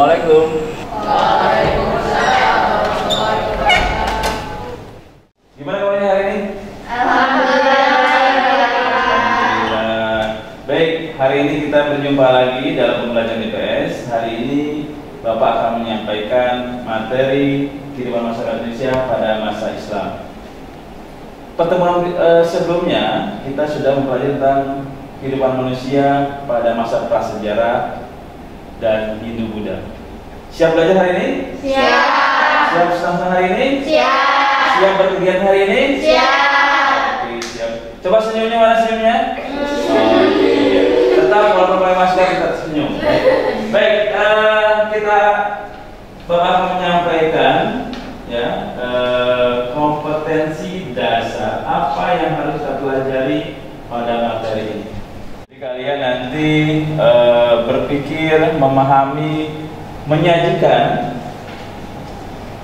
Assalamualaikum. Waalaikumsalam warahmatullahi wabarakatuh. Gimana kabarnya hari ini? Alhamdulillah. Baik, hari ini kita berjumpa lagi dalam pembelajaran IPS. Hari ini Bapak akan menyampaikan materi kehidupan masyarakat Indonesia pada masa Islam. Pertemuan sebelumnya kita sudah mempelajari tentang kehidupan manusia pada masa prasejarah dan Hindu-Buddha. Siap belajar hari ini? Siap. Siap senang hari ini? Siap. Siap berkegiatan hari ini? Siap. Oke, siap. Coba senyumnya, mana senyumnya? Oke, tetap kalau pakai masker kita senyum. Baik, kita Bapak akan menyampaikan ya kompetensi dasar apa yang harus kita pelajari pada materi ini. Jadi kalian nanti berpikir, memahami, menyajikan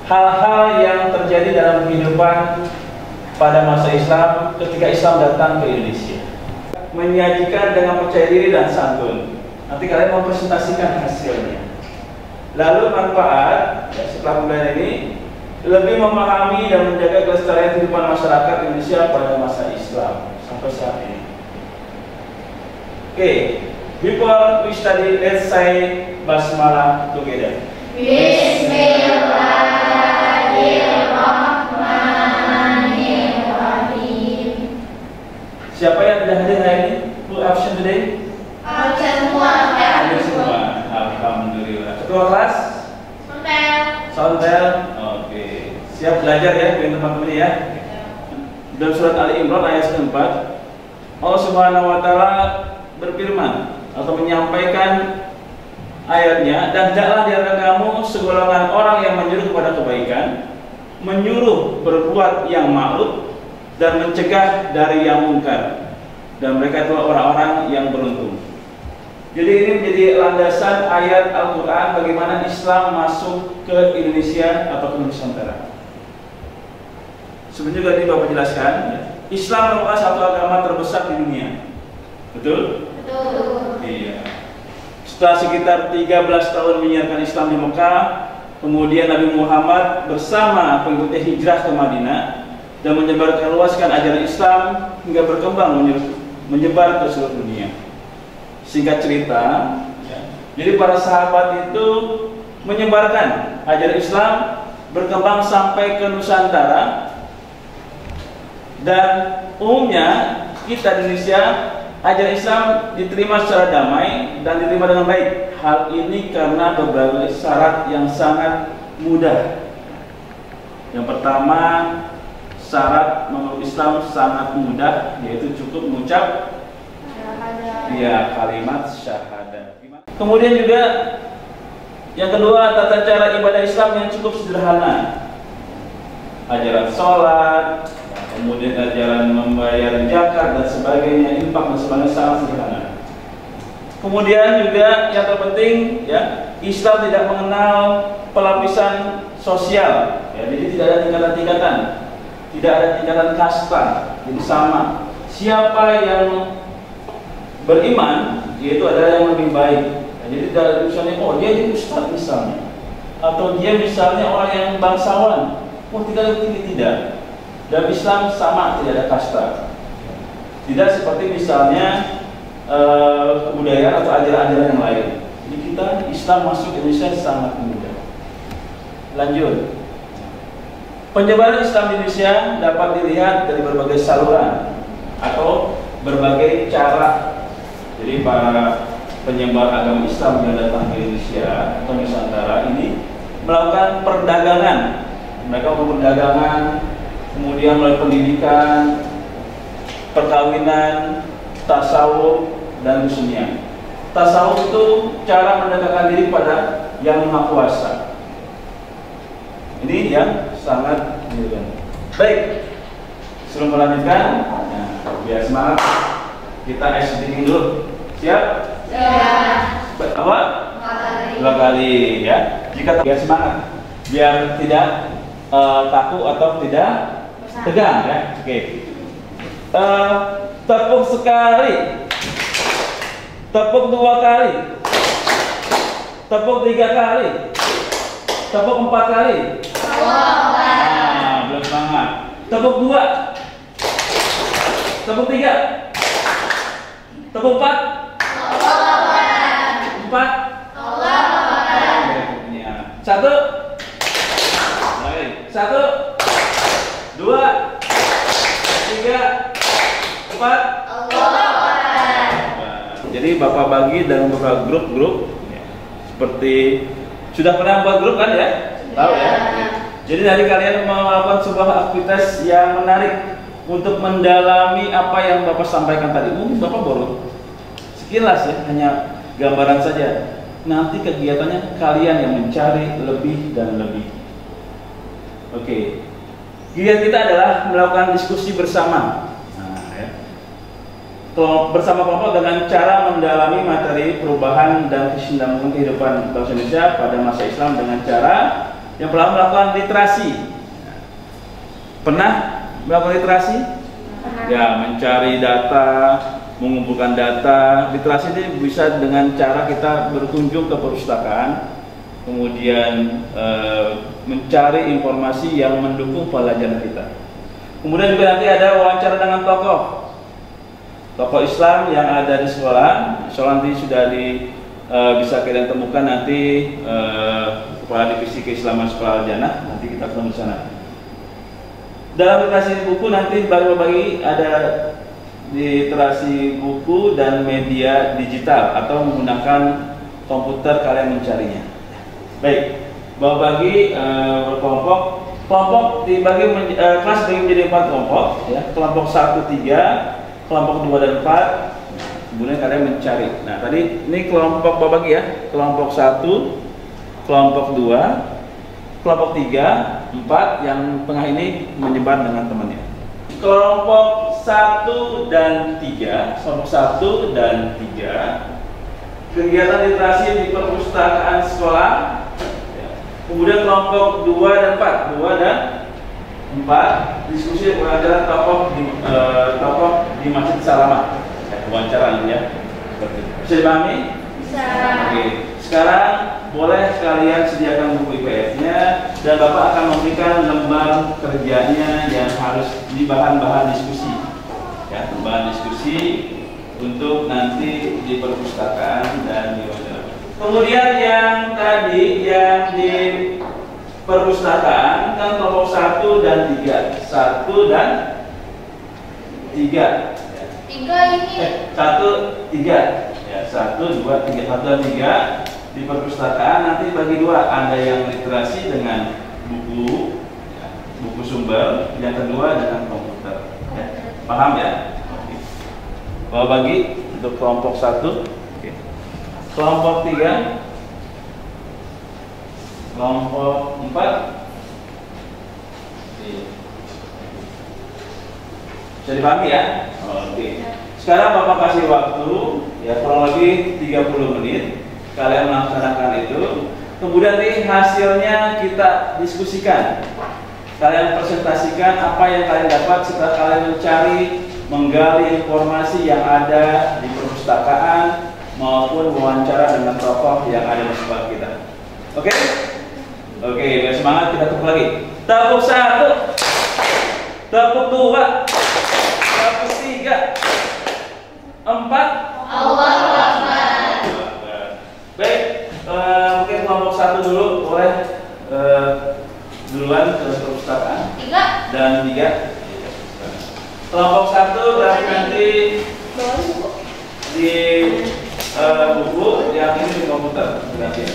hal-hal yang terjadi dalam kehidupan pada masa Islam ketika Islam datang ke Indonesia. Menyajikan dengan percaya diri dan santun. Nanti kalian mempresentasikan hasilnya. Lalu manfaat ya, setelah pembelajaran ini lebih memahami dan menjaga kelestarian kehidupan masyarakat Indonesia pada masa Islam sampai saat ini. Okay, before we study, let's say basmalah together. Bismillahirrahmanirrahim. Siapa yang tidak hadir hari ini? Who absent today? Absen semua. Hadir semua. Alhamdulillah. Ketua kelas? Sontel. Oke. Siap belajar ya, teman-teman ya. Dalam surat Ali Imran ayat 4, Allah Subhanahu wa taala berfirman atau menyampaikan ayatnya, dan tidaklah di antara kamu segolongan orang yang menyuruh kepada kebaikan, menyuruh berbuat yang ma'ruf dan mencegah dari yang munkar, dan mereka itulah orang-orang yang beruntung. Jadi ini menjadi landasan ayat Al-Quran bagaimana Islam masuk ke Indonesia atau ke Nusantara. Sebenarnya tadi Bapak jelaskan, Islam merupakan satu agama terbesar di dunia. Betul? Betul. Iya. Setelah sekitar 13 tahun menyiarkan Islam di Mekah, kemudian Nabi Muhammad bersama pengikutnya hijrah ke Madinah dan menyebarluaskan ajaran Islam hingga berkembang menyebar ke seluruh dunia. Singkat cerita, ya, jadi para sahabat itu menyebarkan ajaran Islam, berkembang sampai ke Nusantara, dan umumnya kita di Indonesia ajaran Islam diterima secara damai dan diterima dengan baik. Hal ini karena beberapa syarat yang sangat mudah. Yang pertama, syarat memeluk Islam sangat mudah, yaitu cukup mengucap kalimat syahadat. Kemudian juga yang kedua, tata cara ibadah Islam yang cukup sederhana. Ajaran sholat, kemudian ajaran membayar zakat dan sebagainya, infak dan sebagainya sangat sederhana. Kemudian juga yang terpenting ya, Islam tidak mengenal pelapisan sosial, ya, jadi tidak ada tingkatan-tingkatan, tidak ada tingkatan kasta, jadi sama. Siapa yang beriman, yaitu adalah yang lebih baik. Ya, jadi tidak ada misalnya, oh dia jadi ustadz misalnya, atau dia misalnya orang yang bangsawan, oh tidak. Dalam Islam sama, tidak ada kasta. Tidak seperti misalnya kebudayaan atau ajaran-ajaran yang lain. Jadi kita Islam masuk Indonesia sangat mudah. Lanjut. Penyebaran Islam di Indonesia dapat dilihat dari berbagai saluran atau berbagai cara. Jadi para penyebar agama Islam yang datang ke Indonesia atau Nusantara ini melakukan perdagangan. Mereka melakukan perdagangan, kemudian melalui pendidikan, perkawinan, tasawuf, dan kesenian. Tasawuf itu cara mendekatkan diri pada yang Maha Kuasa. Ini yang sangat mudah. Baik, sebelum melanjutkan, biar semangat, kita SDG dulu. Siap? Siap. Apa? 2 kali ya. Jika biar semangat, biar tidak kaku atau tidak tegang ya. Oke. Tepuk sekali, tepuk 2 kali, Tepuk 3 kali. Tepuk 4 kali. Belum semangat. Tepuk 2. Tepuk 3. Tepuk 4. 4. Satu. Lagi. 1, 2, 3, 4. Jadi Bapak bagi dalam beberapa grup-grup. Seperti sudah pernah buat grup kan ya? Tahu ya? Jadi dari kalian melakukan sebuah aktivitas yang menarik untuk mendalami apa yang Bapak sampaikan tadi. Mungkin Bapak baru sekilas ya, hanya gambaran saja. Nanti kegiatannya kalian yang mencari lebih dan lebih. Oke. Kegiatan kita adalah melakukan diskusi bersama. Bersama kelompok dengan cara mendalami materi perubahan dan kesinambungan kehidupan bangsa Indonesia pada masa Islam dengan cara yang pertama melakukan literasi. Pernah melakukan literasi? Ya, mencari data, mengumpulkan data. Literasi ini bisa dengan cara kita berkunjung ke perpustakaan, kemudian mencari informasi yang mendukung pelajaran kita. Kemudian juga nanti ada wawancara dengan tokoh Islam yang ada di sekolah. Sekolah nanti sudah bisa kalian temukan nanti kepala divisi keislaman sekolah Al-Jannah, nanti kita ketemu di sana. Dalam literasi buku nanti bagi ada literasi buku dan media digital atau menggunakan komputer kalian mencarinya. Baik, bagi kelompok dibagi kelas dibagi menjadi 4 kelompok ya. Kelompok 1, 3, kelompok 2 dan 4. Kemudian kalian mencari. Nah, tadi ini kelompok bagi ya. Kelompok 1, kelompok 2, kelompok 3, 4, yang tengah ini menyebar dengan temannya. Kelompok 1 dan 3, kelompok 1 dan 3, kegiatan literasi di perpustakaan sekolah. Kemudian kelompok 2 dan 4, 2 dan 4, diskusi pengajaran tokoh di Masjid Salamat. Wawancara ini ya. Bisa dipahami? Bisa. Oke. Sekarang boleh kalian sediakan buku IPS-nya dan Bapak akan memberikan lembar kerjanya yang harus di bahan-bahan diskusi. Ya, bahan diskusi untuk nanti di perpustakaan dan di wawancara. Kemudian yang tadi yang di perpustakaan kan kelompok 1 dan 3. 1 dan 3. 3 ini. 1, 3. Ya, 1, 2, 3. 1 dan 3 di perpustakaan nanti bagi 2. Ada yang literasi dengan buku, ya, buku sumber. Yang kedua dengan komputer. Ya, paham ya? Oke. Kalau bagi untuk kelompok 1, oke. Kelompok 3, kelompok 4. Bisa dipahami ya? Oke. Sekarang Bapak kasih waktu ya kurang lebih 30 menit kalian melaksanakan itu. Kemudian nih hasilnya kita diskusikan. Kalian presentasikan apa yang kalian dapat setelah kalian mencari, menggali informasi yang ada di perpustakaan maupun wawancara dengan tokoh yang ada di sekolah kita. Oke? Oke, biar semangat kita tepuk lagi. Tepuk 1, tepuk 2, tepuk 3, 4. Allahu Akbar. Baik, mungkin kelompok 1 dulu boleh duluan ke perpustakaan. 3 Dan 3. Kelompok 1 berarti nanti di buku, yang ini di komputer berarti ya.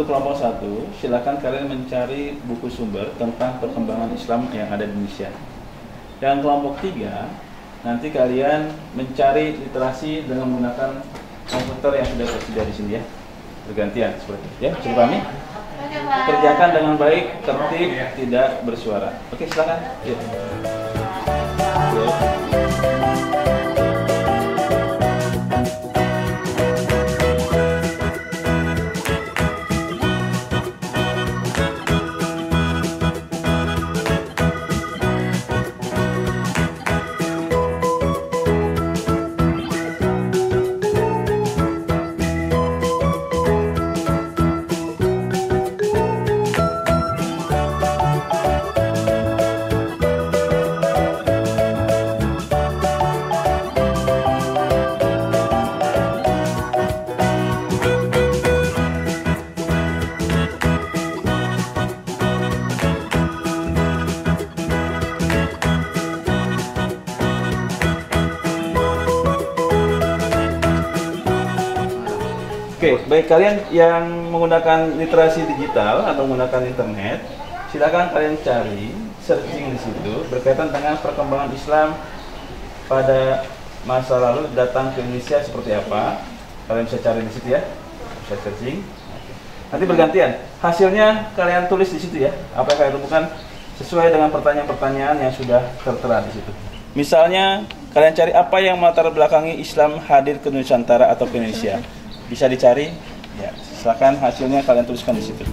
untuk kelompok 1, silakan kalian mencari buku sumber tentang perkembangan Islam yang ada di Indonesia. Dan kelompok 3, nanti kalian mencari literasi dengan menggunakan komputer yang sudah tersedia di sini ya. Bergantian seperti itu ya. Cukup pahami? Oke, Pak. Kerjakan dengan baik, tertib, tidak bersuara. Oke, silakan. Ya. Oke, baik kalian yang menggunakan literasi digital atau menggunakan internet, silakan kalian cari searching di situ berkaitan dengan perkembangan Islam pada masa lalu datang ke Indonesia seperti apa. Kalian bisa cari di situ ya, bisa searching. Nanti bergantian, hasilnya kalian tulis di situ ya, apa yang kalian temukan sesuai dengan pertanyaan-pertanyaan yang sudah tertera di situ. Misalnya, kalian cari apa yang melatar belakangi Islam hadir ke Nusantara atau ke Indonesia. Bisa dicari, ya. Silakan hasilnya kalian tuliskan di situ.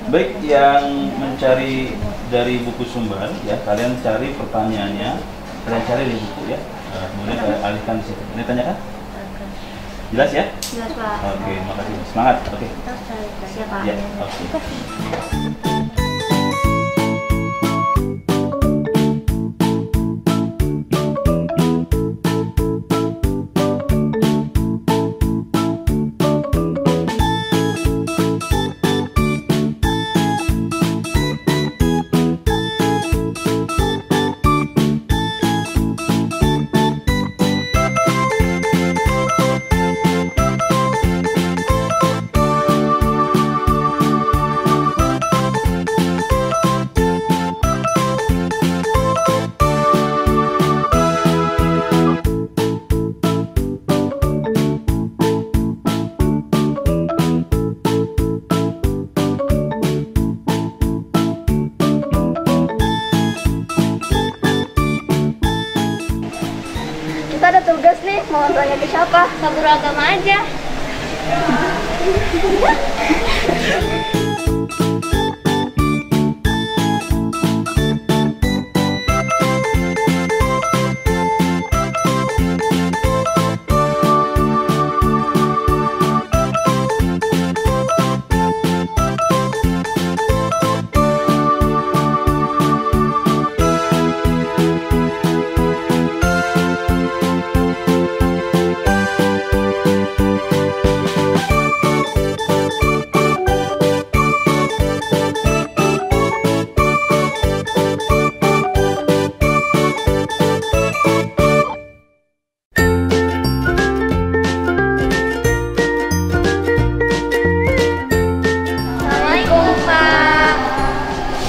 Baik, yang mencari dari buku sumber, ya kalian cari pertanyaannya, kalian cari di buku ya. Kemudian kalian alihkan di situ. Ini tanyakan? Jelas ya? Jelas, Pak. Oke, makasih. Semangat. Oke. Siap, Pak. Ya, oke. Kita ada tugas nih, mau tanya ke siapa? Ke guru agama aja.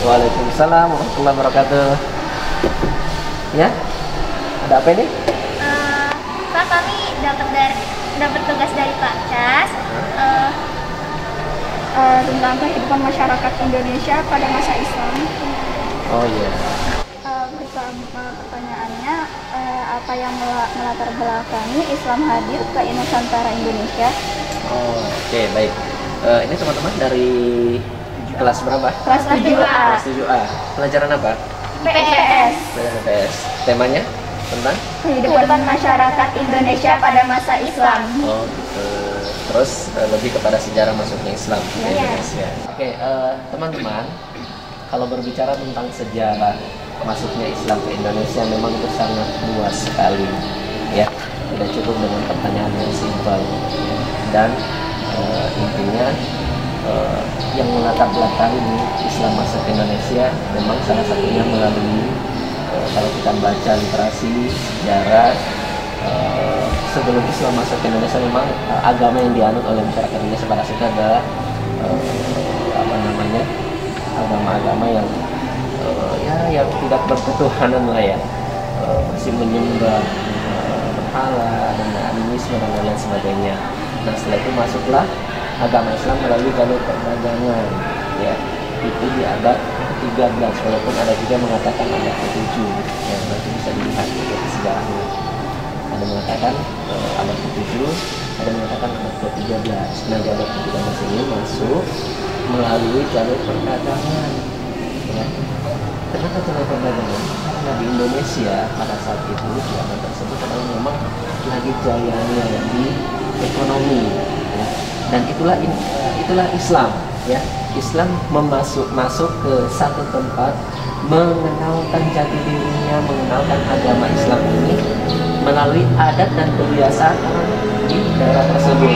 Waalaikumsalam warahmatullahi wabarakatuh. Ya, ada apa ini? Pak, kami dapat tugas dari Pak Cas tentang kehidupan masyarakat Indonesia pada masa Islam. Oh iya. Pertanyaannya, apa yang melatar belakangi Islam hadir ke Nusantara Indonesia? Oh, oke, baik. Ini teman-teman dari kelas berapa? Kelas 7A. Kelas 7A. Pelajaran apa? PPS. Pelajaran PS. Temanya tentang? Kehidupan masyarakat Indonesia pada masa Islam. Oh, gitu. Terus lebih kepada sejarah masuknya Islam ke Iya. Indonesia. Oke, teman-teman, kalau berbicara tentang sejarah masuknya Islam ke Indonesia memang itu sangat luas sekali, ya. tidak cukup dengan pertanyaan yang simpel. Dan intinya yang melatar belakangi Islam masuk ke Indonesia memang salah satunya melalui kalau kita baca literasi sejarah, sebelum Islam masuk ke Indonesia memang agama yang dianut oleh masyarakat Indonesia pada saat itu adalah agama-agama yang yang tidak berketuhanan lah ya, masih menyembah berhala dan animisme dan lain sebagainya. Nah setelah itu masuklah agama Islam melalui jalur perdagangan, ya itu di abad ke-13, walaupun ada juga mengatakan abad ke-7, ya nanti bisa dilihat di sejarahnya. Ada mengatakan abad ke-7, ada mengatakan abad ke-13. Nah jalur ke-13 ini masuk melalui jalur perdagangan, ya. Kenapa jalur perdagangan? Karena di Indonesia pada saat itu di abad tersebut adalah memang lagi jayanya di ekonomi, ya. Dan itulah Islam, ya. Islam masuk ke satu tempat, mengenalkan jati dirinya, mengenalkan agama Islam ini melalui adat dan kebiasaan orang di daerah tersebut.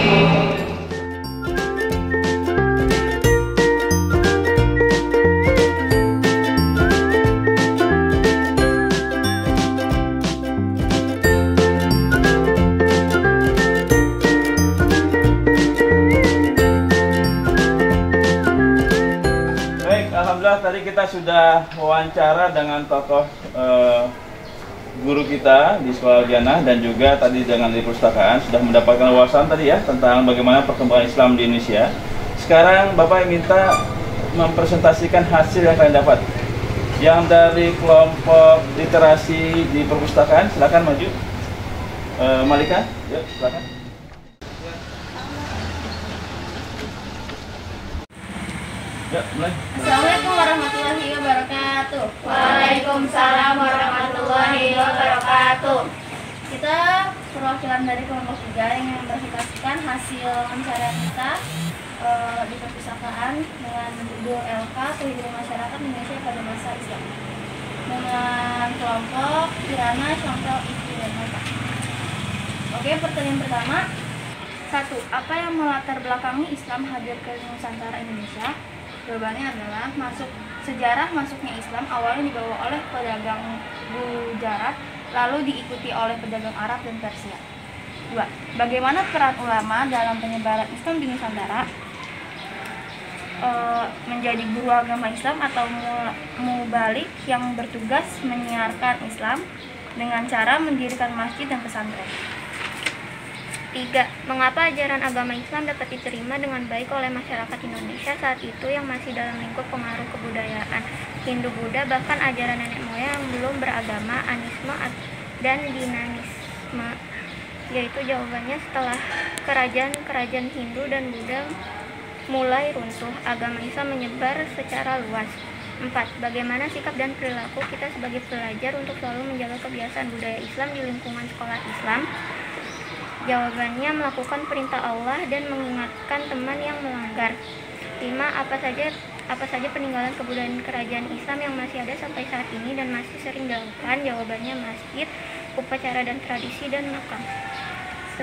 Alhamdulillah tadi kita sudah wawancara dengan tokoh guru kita di Sekolah Al-Jannah dan juga tadi dengan di perpustakaan sudah mendapatkan wawasan tadi ya tentang bagaimana perkembangan Islam di Indonesia. Sekarang Bapak minta mempresentasikan hasil yang kalian dapat. Yang dari kelompok literasi di perpustakaan silakan maju. Malika, yuk silakan. Ya, mulai. Assalamualaikum warahmatullahi wabarakatuh. Waalaikumsalam warahmatullahi wabarakatuh. Kita perwakilan dari kelompok 3 yang mempresentasikan hasil pencarian kita di perpustakaan dengan judul LK Kehidupan Masyarakat Indonesia pada Masa Islam dengan kelompok Kirana, Contoh, Istri, dan Mata. Oke, pertanyaan pertama. 1. Apa yang melatar belakangi Islam hadir ke Nusantara Indonesia? Jawabannya adalah sejarah masuknya Islam awalnya dibawa oleh pedagang Gujarat, lalu diikuti oleh pedagang Arab dan Persia. 2. Bagaimana peran ulama dalam penyebaran Islam di Nusantara? Menjadi guru agama Islam atau mubalik yang bertugas menyiarkan Islam dengan cara mendirikan masjid dan pesantren. 3. Mengapa ajaran agama Islam dapat diterima dengan baik oleh masyarakat Indonesia saat itu yang masih dalam lingkup pengaruh kebudayaan Hindu-Buddha, bahkan ajaran nenek moyang belum beragama, anisme, dan dinanisme? Yaitu jawabannya setelah kerajaan Hindu dan Buddha mulai runtuh, agama Islam menyebar secara luas. 4. Bagaimana sikap dan perilaku kita sebagai pelajar untuk selalu menjaga kebiasaan budaya Islam di lingkungan sekolah Islam? Jawabannya melakukan perintah Allah dan mengingatkan teman yang melanggar. 5. Apa saja peninggalan kebudayaan kerajaan Islam yang masih ada sampai saat ini dan masih sering dilakukan? Jawabannya masjid, upacara dan tradisi, dan makam.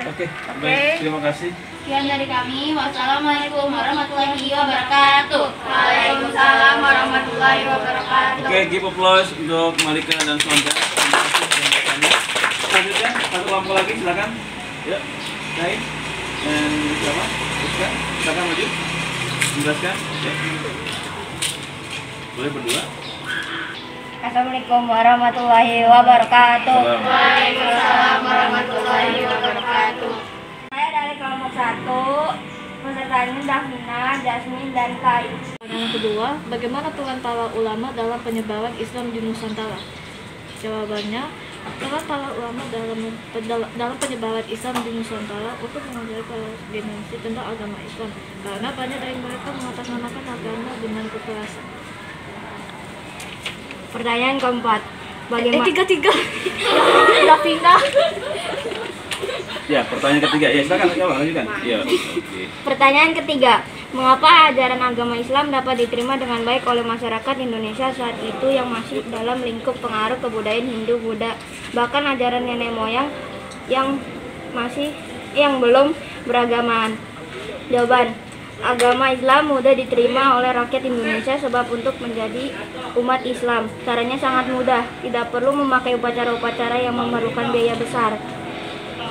Oke. Baik, terima kasih. Sekian dari kami. Wassalamualaikum warahmatullahi wabarakatuh. Waalaikumsalam warahmatullahi wabarakatuh. Oke, give applause untuk Malika dan Sonja. Selanjutnya satu kelompok lagi silakan. Ya, baik. Dan siapa? Rizka, silakan maju. Menjelaskan. Ya. Boleh berdua. Assalamualaikum warahmatullahi wabarakatuh. Waalaikumsalam warahmatullahi wabarakatuh. Saya dari kelompok 1, pesertanya Davina, Jasmine, dan Kai. Yang kedua, bagaimana peran para ulama dalam penyebaran Islam di Nusantara? Jawabannya, peran para ulama dalam penyebaran Islam di Nusantara untuk mengajari para generasi tentang agama Islam, karena banyak dari mereka mengatasnamakan agama dengan kekerasan. Pertanyaan keempat, bagaimana? Tiga. Davina. Ya, pertanyaan ketiga. Ya, silakan jawab lanjutkan. Ya. Oke. Pertanyaan ketiga, mengapa ajaran agama Islam dapat diterima dengan baik oleh masyarakat Indonesia saat itu yang masih dalam lingkup pengaruh kebudayaan Hindu, Buddha, bahkan ajaran nenek moyang yang yang belum beragamaan? Jawaban: agama Islam mudah diterima oleh rakyat Indonesia sebab untuk menjadi umat Islam caranya sangat mudah, tidak perlu memakai upacara-upacara yang memerlukan biaya besar.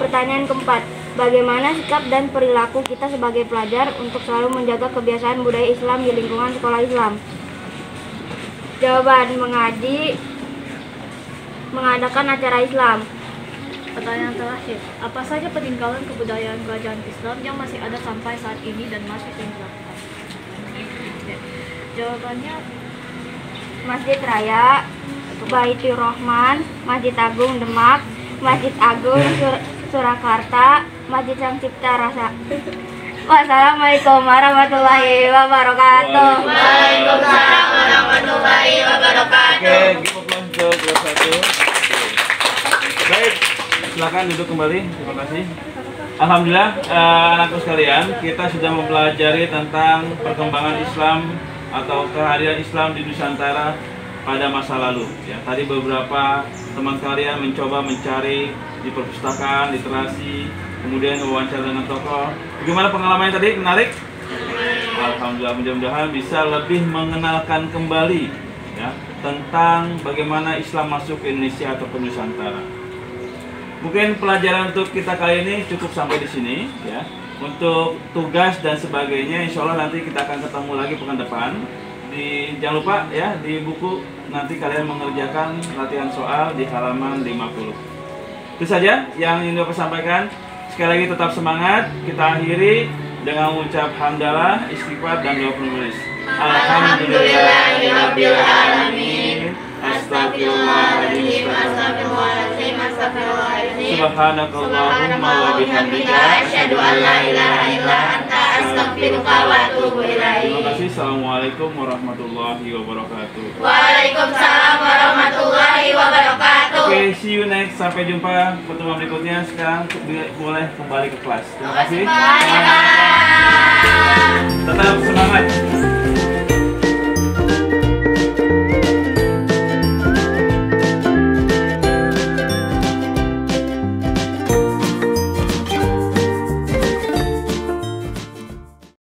Pertanyaan keempat, bagaimana sikap dan perilaku kita sebagai pelajar untuk selalu menjaga kebiasaan budaya Islam di lingkungan sekolah Islam? Jawaban: mengadakan acara Islam. Pertanyaan terakhir, apa saja peninggalan kebudayaan kerajaan Islam yang masih ada sampai saat ini dan masih dilakukan? Jawabannya Masjid Raya, Baitur Rahman, Masjid Agung Demak, Masjid Agung Surakarta, Masjid Sang Cipta Rasa. Wassalamualaikum warahmatullahi wabarakatuh. Waalaikumsalam warahmatullahi wabarakatuh. Oke, give applause untuk kelas 1. Baik, silakan duduk kembali. Terima kasih. Alhamdulillah, anakku sekalian, kita sudah mempelajari tentang perkembangan Islam atau kehadiran Islam di Nusantara pada masa lalu. Ya, tadi beberapa teman kalian mencoba mencari di perpustakaan, literasi, kemudian wawancara dengan tokoh. Bagaimana pengalamannya tadi? Menarik? Alhamdulillah, mudah-mudahan bisa lebih mengenalkan kembali ya tentang bagaimana Islam masuk ke Indonesia atau ke Nusantara. Mungkin pelajaran untuk kita kali ini cukup sampai di sini ya. Untuk tugas dan sebagainya, insya Allah nanti kita akan ketemu lagi pekan depan. Jangan lupa ya, di buku nanti kalian mengerjakan latihan soal di halaman 50. Itu saja yang ingin Bapak sampaikan. Sekali lagi tetap semangat. Kita akhiri dengan mengucap hamdalah, istighfar dan doa penulis. Alhamdulillahirabbil alamin. Astagfirullahaladzim, astagfirullahaladzim, astagfirullahaladzim. Subhanakallahumma wa bihamdika asyhadu an la ilaha illa anta astaghfiruka wa atubu ilaik. Terima kasih. Assalamualaikum warahmatullahi wabarakatuh. Waalaikumsalam warahmatullahi wabarakatuh. Oke, see you next. Sampai jumpa pertemuan berikutnya. Sekarang boleh kembali ke kelas. Terima kasih. Bye.